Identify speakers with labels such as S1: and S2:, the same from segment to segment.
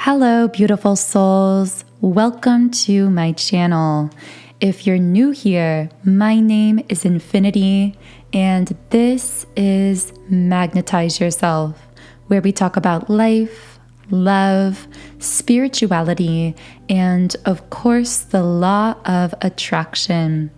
S1: Hello, beautiful souls. Welcome to my channel. If you're new here, my name is Infinity, and this is Magnetize Yourself, where we talk about life, love, spirituality, and of course, the law of attraction.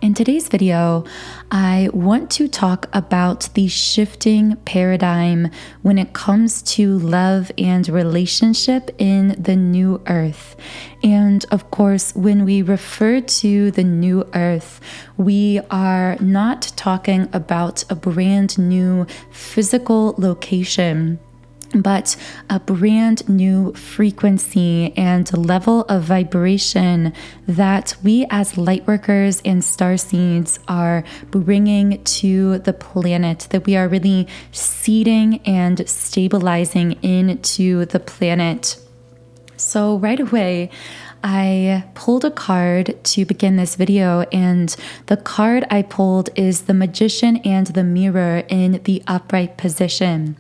S1: In today's video, I want to talk about the shifting paradigm when it comes to love and relationship in the new earth. And of course, when we refer to the new earth, we are not talking about a brand new physical location, but a brand new frequency and level of vibration that we as lightworkers and starseeds are bringing to the planet, that we are really seeding and stabilizing into the planet. So right away, I pulled a card to begin this video, and the card I pulled is the Magician and the Mirror in the upright position.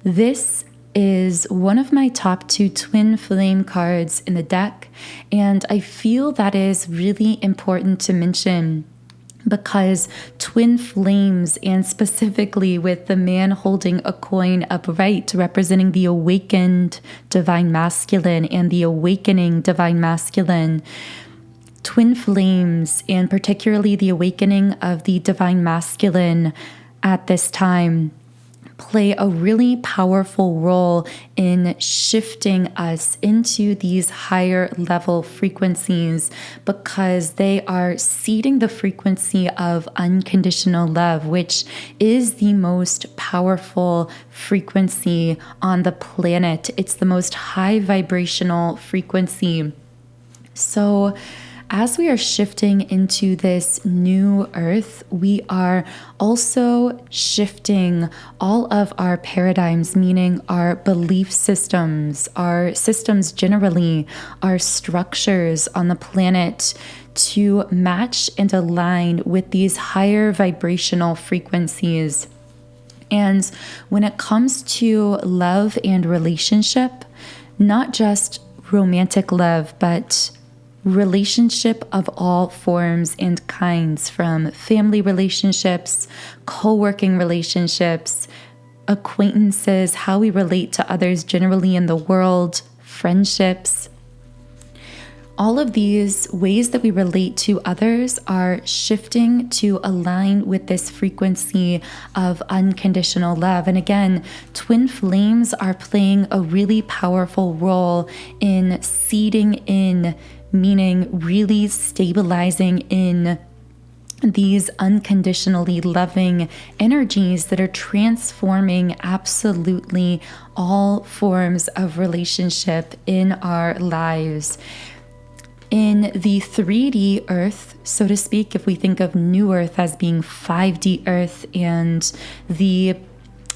S1: This is one of my top 2 twin flame cards in the deck, and I feel that is really important to mention because twin flames, and specifically with the man holding a coin upright representing the awakened divine masculine and the awakening divine masculine, twin flames, and particularly the awakening of the divine masculine at this time, play a really powerful role in shifting us into these higher level frequencies because they are seeding the frequency of unconditional love, which is the most powerful frequency on the planet. It's the most high vibrational frequency. So as we are shifting into this new earth, we are also shifting all of our paradigms, meaning our belief systems, our systems generally, our structures on the planet to match and align with these higher vibrational frequencies. And when it comes to love and relationship, not just romantic love, but relationship of all forms and kinds, from family relationships, co-working relationships, acquaintances, how we relate to others generally in the world, friendships. All of these ways that we relate to others are shifting to align with this frequency of unconditional love. And again, twin flames are playing a really powerful role in seeding in, meaning really stabilizing in these unconditionally loving energies that are transforming absolutely all forms of relationship in our lives. In the 3D Earth, so to speak, if we think of New Earth as being 5D Earth and the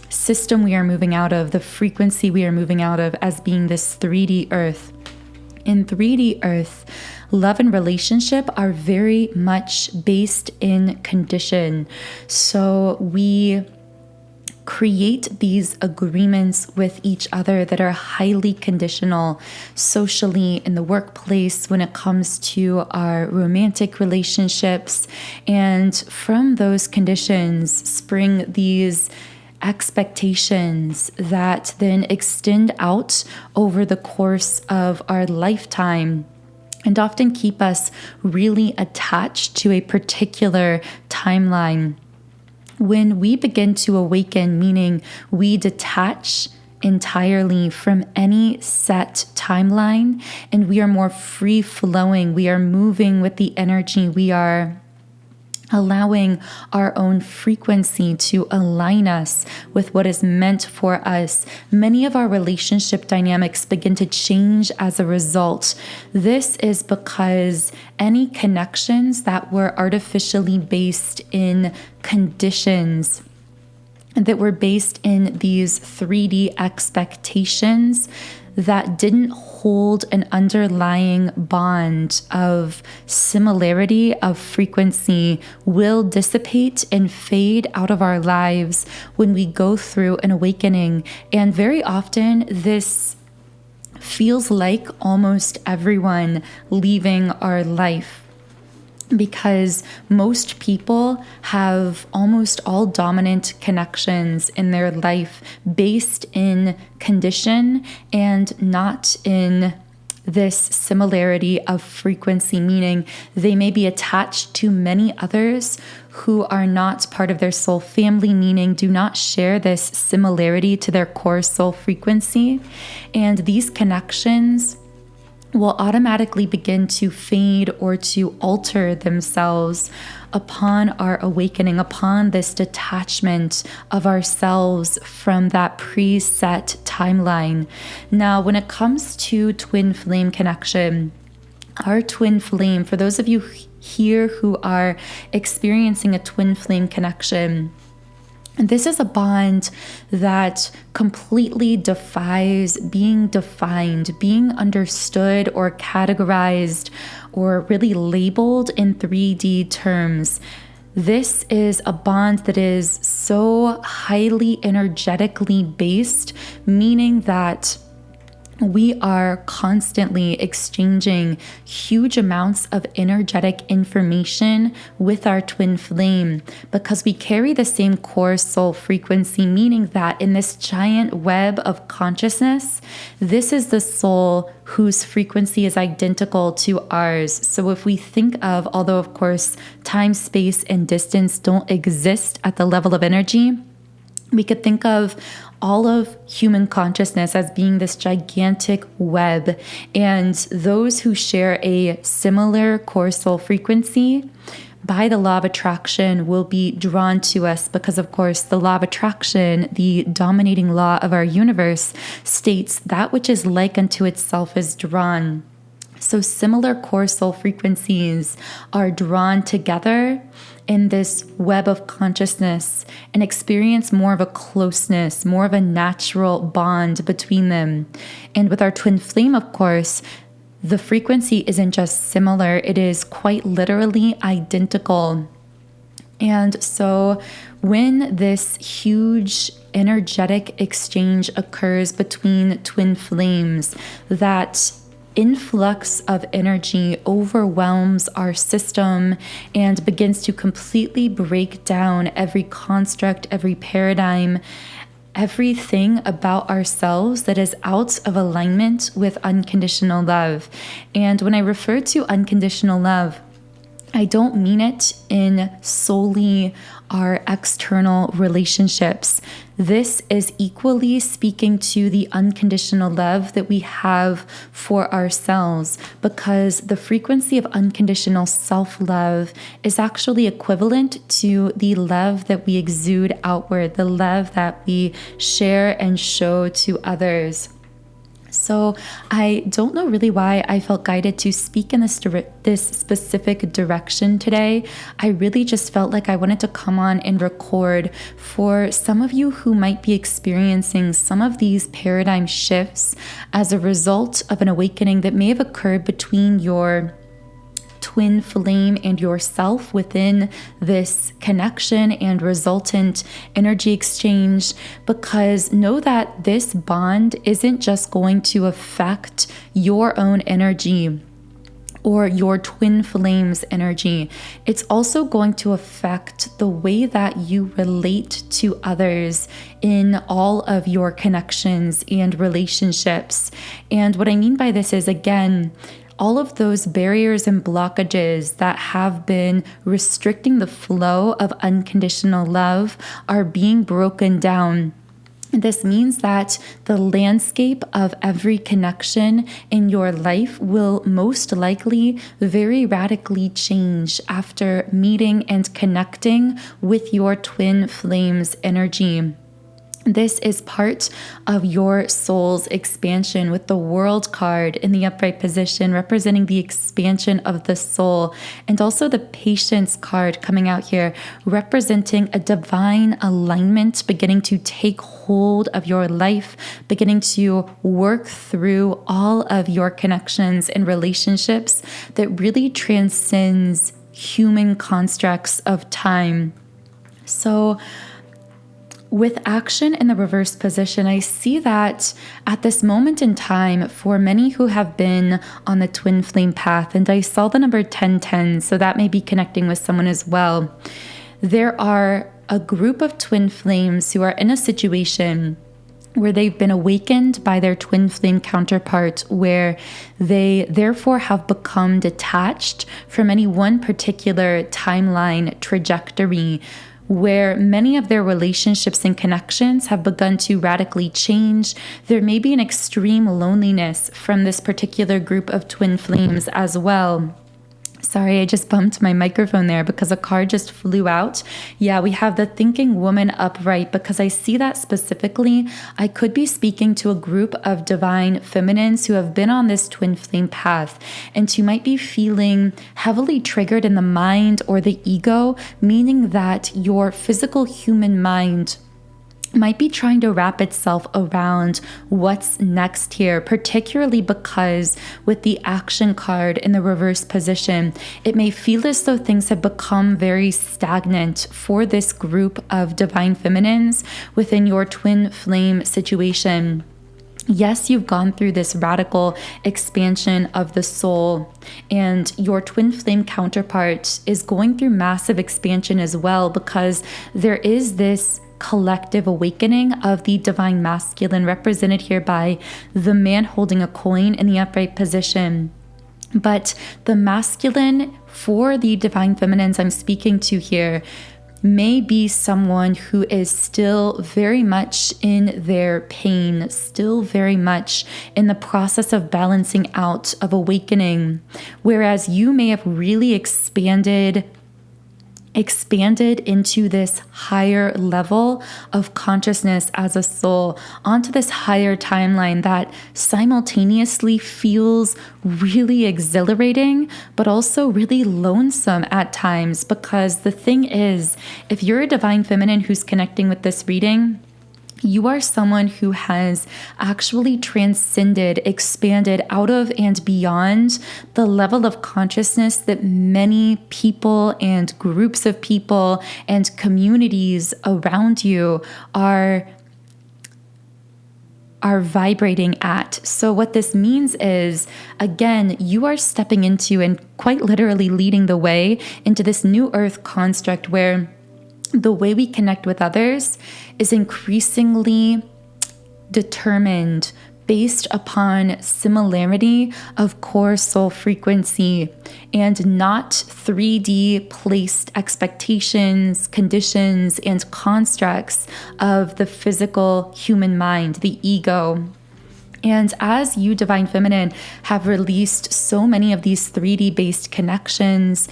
S1: system we are moving out of, the frequency we are moving out of as being this 3D Earth, in 3D Earth, love and relationship are very much based in condition. So we create these agreements with each other that are highly conditional socially, in the workplace, when it comes to our romantic relationships. And from those conditions spring these expectations that then extend out over the course of our lifetime and often keep us really attached to a particular timeline. When we begin to awaken, meaning we detach entirely from any set timeline and we are more free flowing, we are moving with the energy, we are allowing our own frequency to align us with what is meant for us, many of our relationship dynamics begin to change as a result. This is because any connections that were artificially based in conditions, that were based in these 3D expectations that didn't hold an underlying bond of similarity, of frequency, will dissipate and fade out of our lives when we go through an awakening. And very often this feels like almost everyone leaving our life, because most people have almost all dominant connections in their life based in condition and not in this similarity of frequency, meaning they may be attached to many others who are not part of their soul family, meaning do not share this similarity to their core soul frequency. And these connections will automatically begin to fade or to alter themselves upon our awakening, upon this detachment of ourselves from that preset timeline. Now, when it comes to twin flame connection, our twin flame, for those of you here who are experiencing a twin flame connection, this is a bond that completely defies being defined, being understood or categorized or really labeled in 3D terms. This is a bond that is so highly energetically based, meaning that we are constantly exchanging huge amounts of energetic information with our twin flame because we carry the same core soul frequency, meaning that in this giant web of consciousness, this is the soul whose frequency is identical to ours. So if we think of, although of course time, space, and distance don't exist at the level of energy, we could think of all of human consciousness as being this gigantic web, and those who share a similar core soul frequency by the law of attraction will be drawn to us because, of course, the law of attraction, the dominating law of our universe, states that which is like unto itself is drawn. So similar core soul frequencies are drawn together in this web of consciousness and experience more of a closeness, more of a natural bond between them. And with our twin flame, of course, the frequency isn't just similar, it is quite literally identical. And so when this huge energetic exchange occurs between twin flames, that influx of energy overwhelms our system and begins to completely break down every construct, every paradigm, everything about ourselves that is out of alignment with unconditional love. And when I refer to unconditional love, I don't mean it in solely our external relationships. This is equally speaking to the unconditional love that we have for ourselves, because the frequency of unconditional self-love is actually equivalent to the love that we exude outward, the love that we share and show to others. So I don't know really why I felt guided to speak in this specific direction today. I really just felt like I wanted to come on and record for some of you who might be experiencing some of these paradigm shifts as a result of an awakening that may have occurred between your twin flame and yourself within this connection and resultant energy exchange, because know that this bond isn't just going to affect your own energy or your twin flame's energy. It's also going to affect the way that you relate to others in all of your connections and relationships. And what I mean by this is, again, all of those barriers and blockages that have been restricting the flow of unconditional love are being broken down. This means that the landscape of every connection in your life will most likely very radically change after meeting and connecting with your twin flame's energy. This is part of your soul's expansion, with the World card in the upright position representing the expansion of the soul, and also the Patience card coming out here representing a divine alignment beginning to take hold of your life, beginning to work through all of your connections and relationships that really transcends human constructs of time. So With action in the reverse position, I see that at this moment in time, for many who have been on the twin flame path, and I saw the number 1010, so that may be connecting with someone as well. There are a group of twin flames who are in a situation where they've been awakened by their twin flame counterpart, where they therefore have become detached from any one particular timeline trajectory, where many of their relationships and connections have begun to radically change. There may be an extreme loneliness from this particular group of twin flames as well. Sorry, I just bumped my microphone there because a card just flew out. Yeah, we have the thinking woman upright, because I see that specifically. I could be speaking to a group of divine feminines who have been on this twin flame path and who might be feeling heavily triggered in the mind or the ego, meaning that your physical human mind might be trying to wrap itself around what's next here, particularly because with the action card in the reverse position, it may feel as though things have become very stagnant for this group of divine feminines within your twin flame situation. Yes, you've gone through this radical expansion of the soul, and your twin flame counterpart is going through massive expansion as well, because there is this collective awakening of the divine masculine, represented here by the man holding a coin in the upright position. But the masculine for the divine feminines I'm speaking to here may be someone who is still very much in their pain, still very much in the process of balancing out, of awakening, whereas you may have really expanded into this higher level of consciousness as a soul, onto this higher timeline that simultaneously feels really exhilarating, but also really lonesome at times. Because the thing is, if you're a divine feminine who's connecting with this reading, you are someone who has actually transcended, expanded out of and beyond the level of consciousness that many people and groups of people and communities around you are vibrating at. So what this means is, again, you are stepping into and quite literally leading the way into this new earth construct where the way we connect with others is increasingly determined based upon similarity of core soul frequency, and not 3D placed expectations, conditions, and constructs of the physical human mind, the ego. And as you, divine feminine, have released so many of these 3D based connections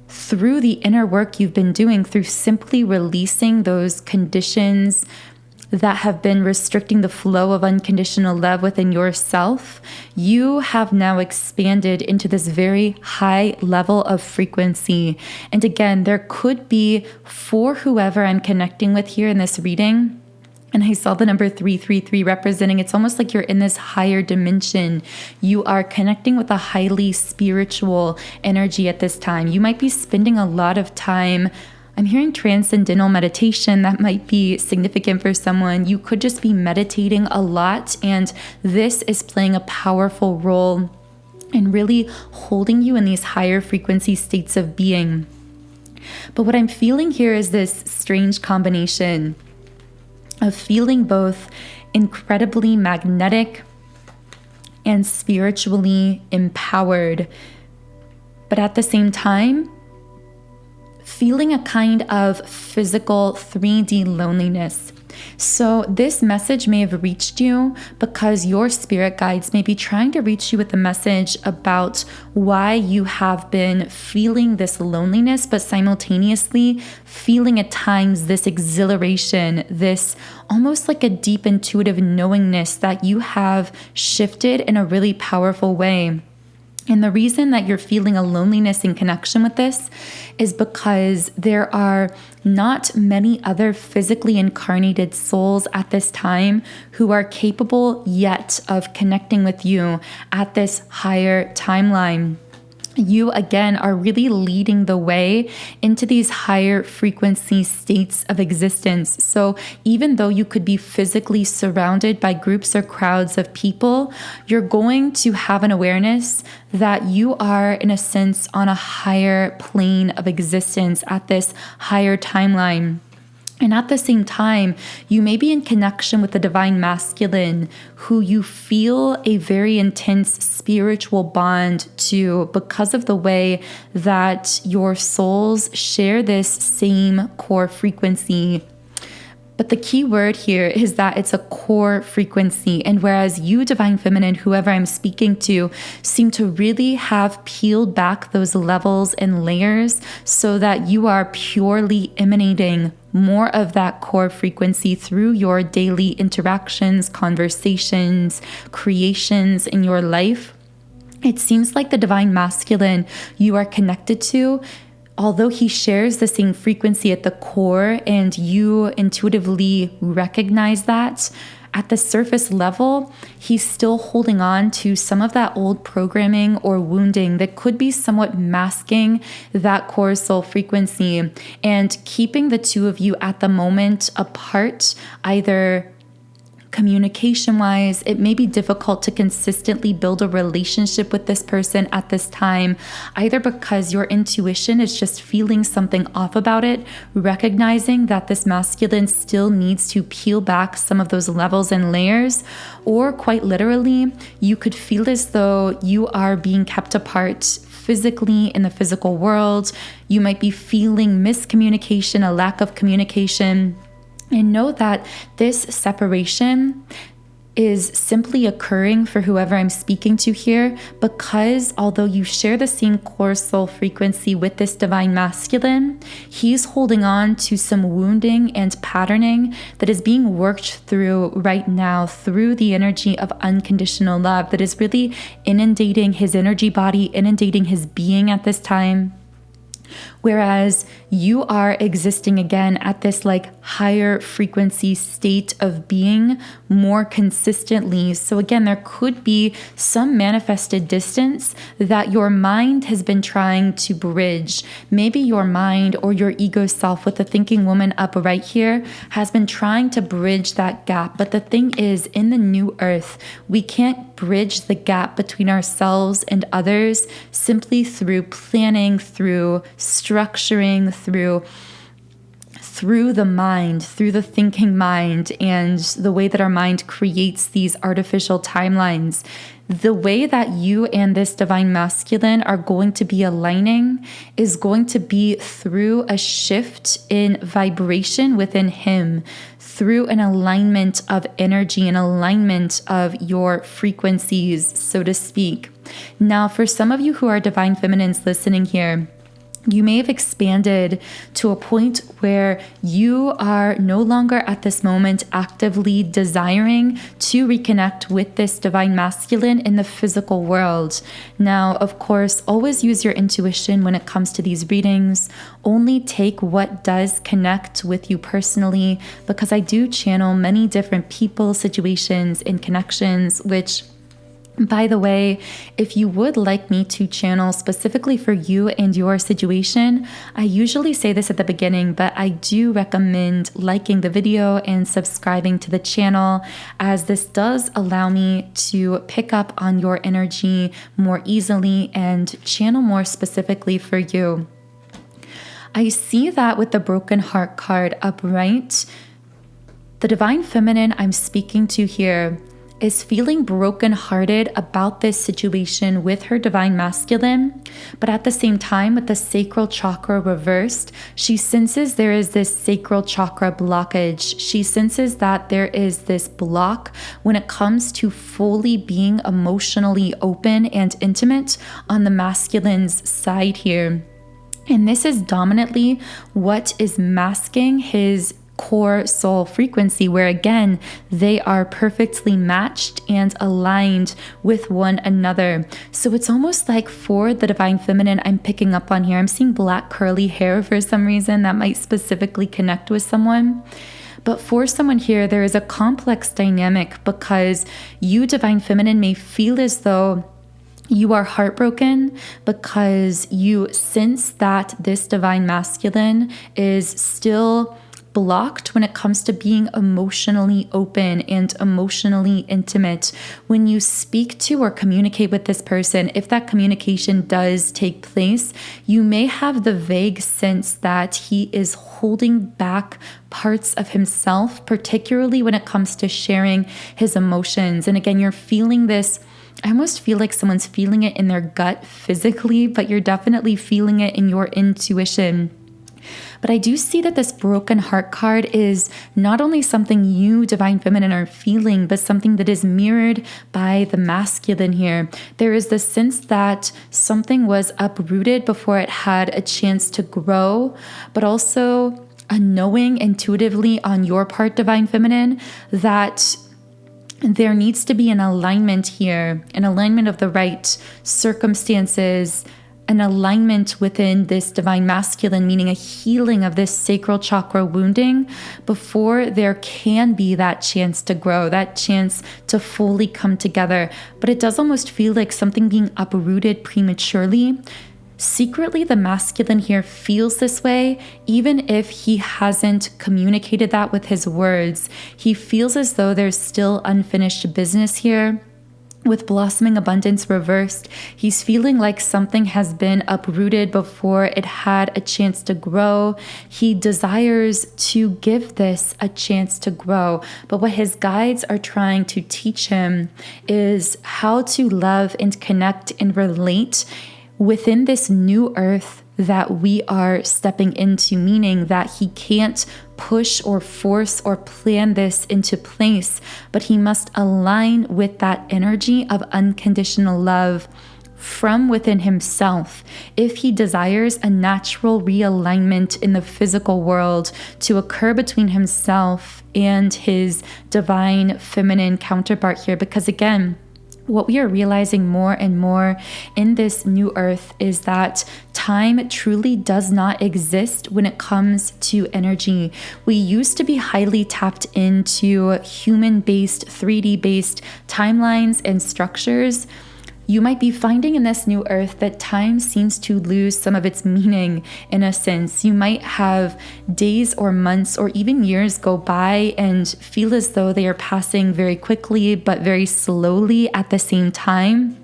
S1: through the inner work you've been doing, through simply releasing those conditions that have been restricting the flow of unconditional love within yourself, you have now expanded into this very high level of frequency. And again, there could be, for whoever I'm connecting with here in this reading, and I saw the number 333 representing, it's almost like you're in this higher dimension. You are connecting with a highly spiritual energy at this time. You might be spending a lot of time, I'm hearing transcendental meditation. That might be significant for someone. You could just be meditating a lot, and this is playing a powerful role in really holding you in these higher frequency states of being. But what I'm feeling here is this strange combination of feeling both incredibly magnetic and spiritually empowered, but at the same time, feeling a kind of physical 3D loneliness. So this message may have reached you because your spirit guides may be trying to reach you with a message about why you have been feeling this loneliness, but simultaneously feeling at times this exhilaration, this almost like a deep intuitive knowingness that you have shifted in a really powerful way. And the reason that you're feeling a loneliness in connection with this is because there are not many other physically incarnated souls at this time who are capable yet of connecting with you at this higher timeline. you again are really leading the way into these higher frequency states of existence. So even though you could be physically surrounded by groups or crowds of people, you're going to have an awareness that you are, in a sense, on a higher plane of existence at this higher timeline. And at the same time, you may be in connection with the divine masculine who you feel a very intense spiritual bond to because of the way that your souls share this same core frequency. But the key word here is that it's a core frequency. And whereas you, divine feminine, whoever I'm speaking to, seem to really have peeled back those levels and layers so that you are purely emanating more of that core frequency through your daily interactions, conversations, creations in your life. It seems like the divine masculine you are connected to, although he shares the same frequency at the core and you intuitively recognize that, at the surface level, he's still holding on to some of that old programming or wounding that could be somewhat masking that core soul frequency and keeping the two of you at the moment apart, either communication-wise. It may be difficult to consistently build a relationship with this person at this time, either because your intuition is just feeling something off about it, recognizing that this masculine still needs to peel back some of those levels and layers, or quite literally, you could feel as though you are being kept apart physically in the physical world. You might be feeling miscommunication, a lack of communication. And know that this separation is simply occurring for whoever I'm speaking to here, because although you share the same core soul frequency with this divine masculine, he's holding on to some wounding and patterning that is being worked through right now through the energy of unconditional love that is really inundating his energy body, inundating his being at this time. Whereas you are existing again at this higher frequency state of being more consistently. So again, there could be some manifested distance that your mind has been trying to bridge. Maybe your mind or your ego self with the thinking woman up right here has been trying to bridge that gap. But the thing is, in the new earth, we can't bridge the gap between ourselves and others simply through planning, through structuring, through the mind, through the thinking mind, and the way that our mind creates these artificial timelines. The way that you and this divine masculine are going to be aligning is going to be through a shift in vibration within him, through an alignment of energy, an alignment of your frequencies, so to speak. Now, for some of you who are divine feminines listening here, you may have expanded to a point where you are no longer at this moment actively desiring to reconnect with this divine masculine in the physical world. Now, of course, always use your intuition when it comes to these readings. Only take what does connect with you personally, because I do channel many different people, situations, and connections, which, by the way, if you would like me to channel specifically for you and your situation, I usually say this at the beginning, but I do recommend liking the video and subscribing to the channel, as this does allow me to pick up on your energy more easily and channel more specifically for you. I see that with the broken heart card upright, the divine feminine I'm speaking to here is feeling brokenhearted about this situation with her divine masculine, but at the same time, with the sacral chakra reversed, she senses there is this sacral chakra blockage. She senses that there is this block when it comes to fully being emotionally open and intimate on the masculine's side here. And this is dominantly what is masking his core soul frequency, where again, they are perfectly matched and aligned with one another. So it's almost like for the divine feminine I'm picking up on here, I'm seeing black curly hair for some reason that might specifically connect with someone. But for someone here, there is a complex dynamic because you, divine feminine, may feel as though You are heartbroken because you sense that this divine masculine is still blocked when it comes to being emotionally open and emotionally intimate. When you speak to or communicate with this person, if that communication does take place, you may have the vague sense that he is holding back parts of himself, particularly when it comes to sharing his emotions. And again, you're feeling this. I almost feel like someone's feeling it in their gut physically, but you're definitely feeling it in your intuition. But I do see that this broken heart card is not only something you, divine feminine, are feeling, but something that is mirrored by the masculine here. There is the sense that something was uprooted before it had a chance to grow, but also a knowing intuitively on your part, divine feminine, that there needs to be an alignment here, an alignment of the right circumstances, an alignment within this divine masculine, meaning a healing of this sacral chakra wounding before there can be that chance to grow, that chance to fully come together. But it does almost feel like something being uprooted prematurely. Secretly, the masculine here feels this way, even if he hasn't communicated that with his words. He feels as though there's still unfinished business here. With blossoming abundance reversed, he's feeling like something has been uprooted before it had a chance to grow. He desires to give this a chance to grow. But what his guides are trying to teach him is how to love and connect and relate within this new earth that we are stepping into, meaning that he can't push or force or plan this into place, but he must align with that energy of unconditional love from within himself if he desires a natural realignment in the physical world to occur between himself and his divine feminine counterpart here. Because again, what we are realizing more and more in this new earth is that time truly does not exist when it comes to energy. We used to be highly tapped into human-based, 3D-based timelines and structures. You might be finding in this new earth that time seems to lose some of its meaning in a sense. You might have days or months or even years go by and feel as though they are passing very quickly, but very slowly at the same time.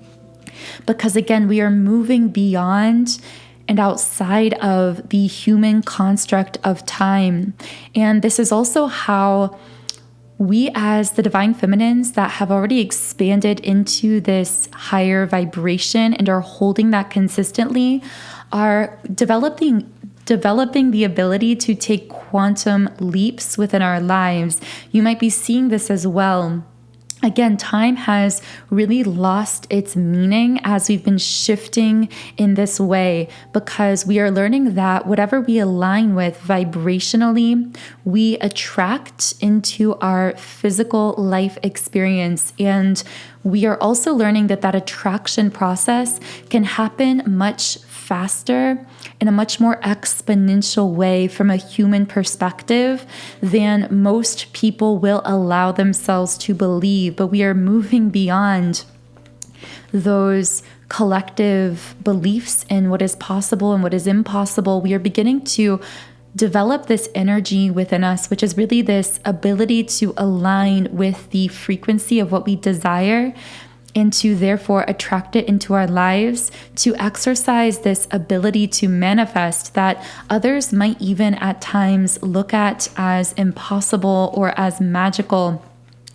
S1: Because again, we are moving beyond and outside of the human construct of time. And this is also how we, as the divine feminines that have already expanded into this higher vibration and are holding that consistently, are developing the ability to take quantum leaps within our lives. You might be seeing this as well. Again, time has really lost its meaning as we've been shifting in this way, because we are learning that whatever we align with vibrationally, we attract into our physical life experience. And we are also learning that that attraction process can happen much faster in a much more exponential way from a human perspective than most people will allow themselves to believe. But we are moving beyond those collective beliefs in what is possible and what is impossible. We are beginning to develop this energy within us, which is really this ability to align with the frequency of what we desire, and to therefore attract it into our lives, to exercise this ability to manifest that others might even at times look at as impossible or as magical.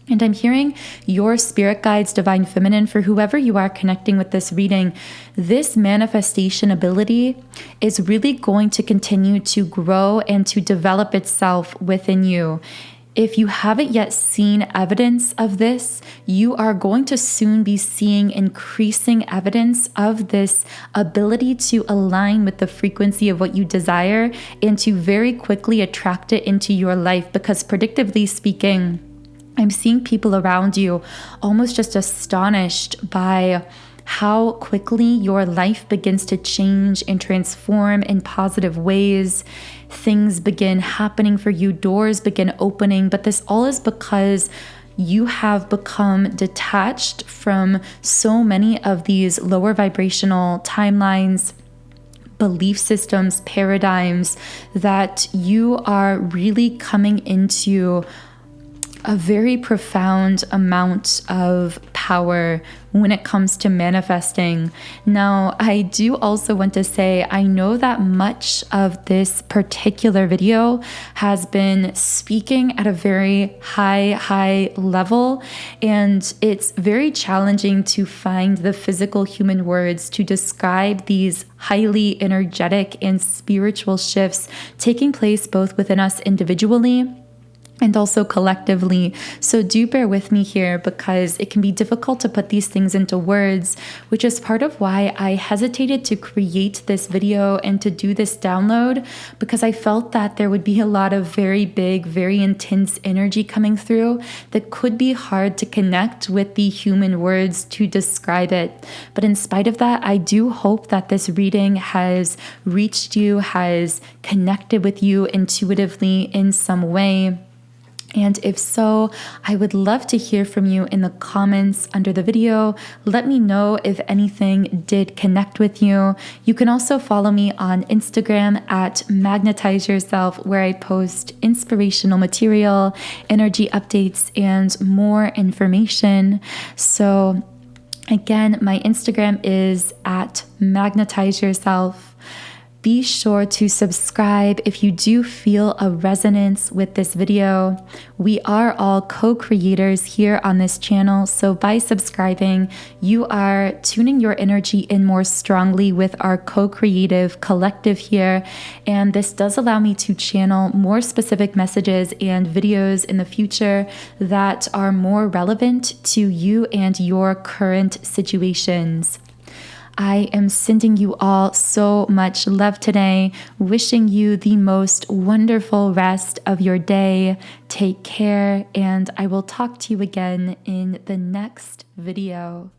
S1: And I'm hearing your spirit guides, divine feminine, for whoever you are connecting with this reading, this manifestation ability is really going to continue to grow and to develop itself within you. If you haven't yet seen evidence of this, you are going to soon be seeing increasing evidence of this ability to align with the frequency of what you desire and to very quickly attract it into your life. Because predictively speaking, I'm seeing people around you almost just astonished by how quickly your life begins to change and transform in positive ways. Things begin happening for you, doors begin opening, but this all is because you have become detached from so many of these lower vibrational timelines, belief systems, paradigms, that you are really coming into a very profound amount of power when it comes to manifesting. Now, I do also want to say, I know that much of this particular video has been speaking at a very high level, and it's very challenging to find the physical human words to describe these highly energetic and spiritual shifts taking place both within us individually and also collectively. So do bear with me here, because it can be difficult to put these things into words, which is part of why I hesitated to create this video and to do this download, because I felt that there would be a lot of very big, very intense energy coming through that could be hard to connect with the human words to describe it. But in spite of that, I do hope that this reading has reached you, has connected with you intuitively in some way. And if so, I would love to hear from you in the comments under the video. Let me know if anything did connect with you. You can also follow me on Instagram at Magnetize Yourself, where I post inspirational material, energy updates, and more information. So again, my Instagram is at Magnetize Yourself. Be sure to subscribe if you do feel a resonance with this video. We are all co-creators here on this channel, so by subscribing, you are tuning your energy in more strongly with our co-creative collective here, and this does allow me to channel more specific messages and videos in the future that are more relevant to you and your current situations. I am sending you all so much love today, wishing you the most wonderful rest of your day. Take care, and I will talk to you again in the next video.